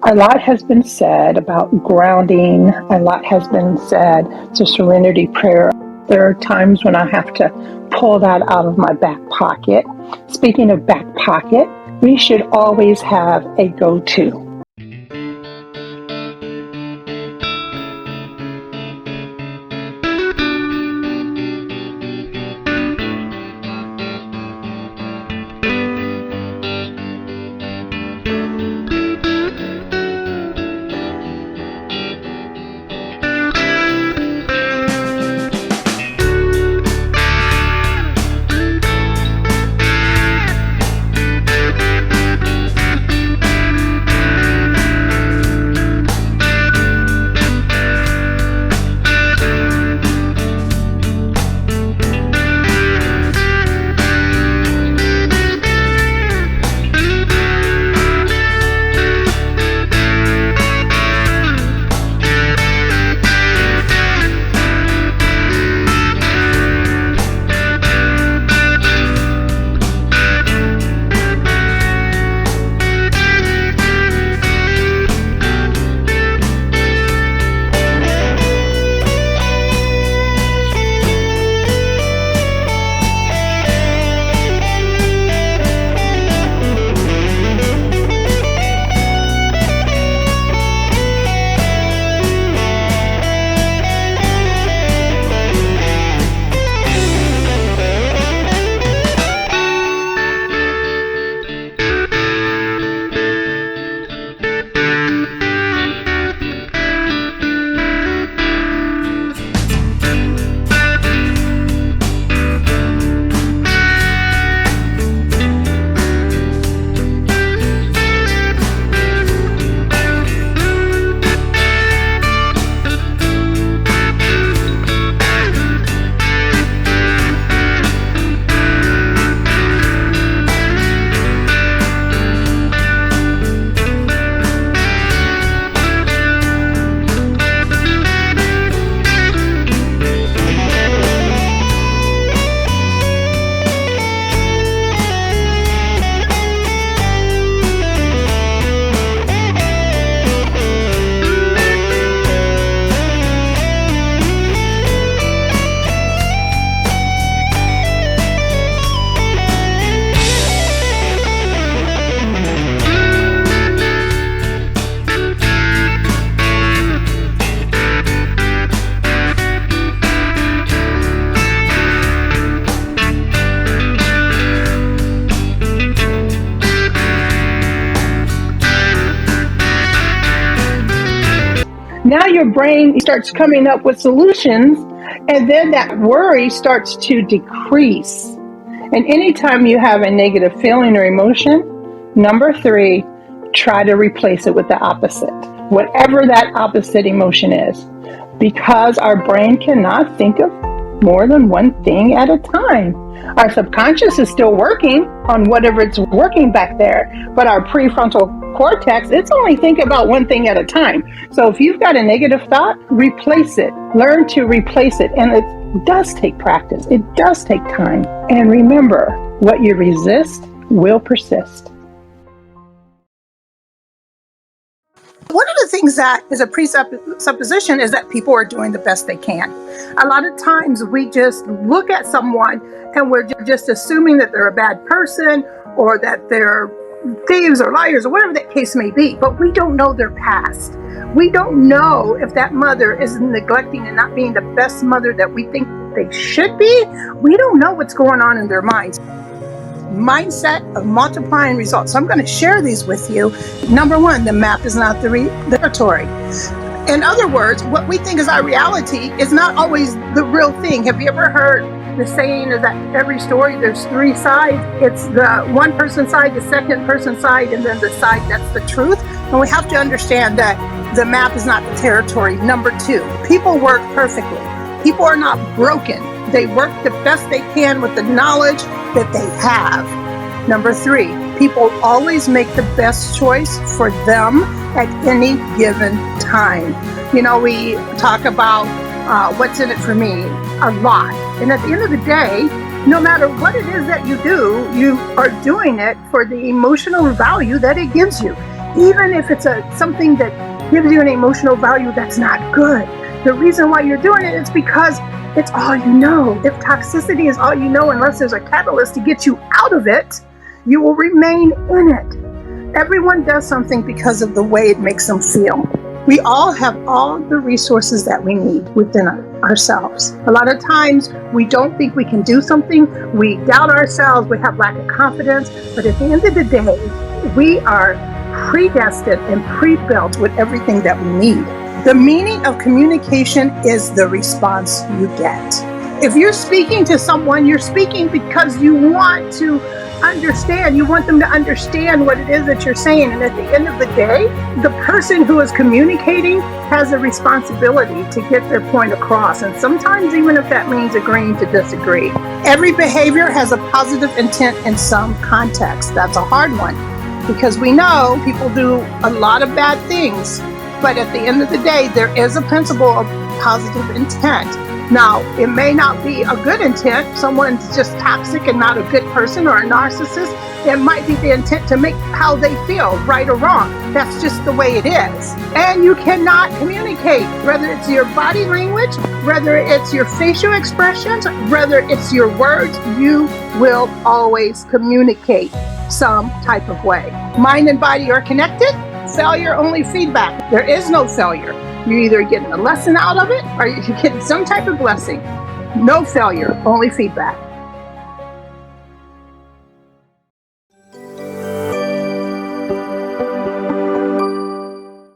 A lot has been said about grounding. A lot has been said to serenity prayer. There are times when I have to pull that out of my back pocket. Speaking of back pocket, we should always have a go-to. Now your brain starts coming up with solutions, and then that worry starts to decrease. And anytime you have a negative feeling or emotion, number 3, try to replace it with the opposite, whatever that opposite emotion is, because our brain cannot think of more than one thing at a time. Our subconscious is still working on whatever it's working back there, but our prefrontal cortex, it's only thinking about one thing at a time. So if you've got a negative thought, replace it. Learn to replace it. And it does take practice. It does take time. And remember, what you resist will persist. One of the things that is a presupposition is that people are doing the best they can. A lot of times we just look at someone and we're just assuming that they're a bad person or that they're thieves or liars or whatever that case may be, but we don't know their past. We don't know if that mother is neglecting and not being the best mother that we think they should be. We don't know what's going on in their minds. Mindset of multiplying results. So I'm going to share these with you. Number 1, the map is not the territory. In other words, what we think is our reality is not always the real thing. Have you ever heard the saying is that every story there's 3 sides? It's the one person side, the second person side, and then the side that's the truth. And we have to understand that the map is not the territory. Number 2, people work perfectly. People are not broken. They work the best they can with the knowledge that they have. Number 3, people always make the best choice for them at any given time. You know, we talk about what's in it for me a lot. And at the end of the day, no matter what it is that you do, you are doing it for the emotional value that it gives you. even if it's something that gives you an emotional value that's not good. The reason why you're doing it is because it's all you know. If toxicity is all you know, unless there's a catalyst to get you out of it, you will remain in it. Everyone does something because of the way it makes them feel. We all have all the resources that we need within ourselves. A lot of times we don't think we can do something, we doubt ourselves, we have lack of confidence, but at the end of the day, we are predestined and pre-built with everything that we need. The meaning of communication is the response you get. If you're speaking to someone, you're speaking because you want to understand. You want them to understand what it is that you're saying. And at the end of the day, the person who is communicating has a responsibility to get their point across. And sometimes even if that means agreeing to disagree. Every behavior has a positive intent in some context. That's a hard one because we know people do a lot of bad things. But at the end of the day, there is a principle of positive intent. Now, it may not be a good intent. Someone's just toxic and not a good person or a narcissist. It might be the intent to make how they feel, right or wrong. That's just the way it is. And you cannot communicate, whether it's your body language, whether it's your facial expressions, whether it's your words, you will always communicate some type of way. Mind and body are connected. Failure, only feedback. There is no failure. You're either getting a lesson out of it or you're getting some type of blessing. No failure, only feedback.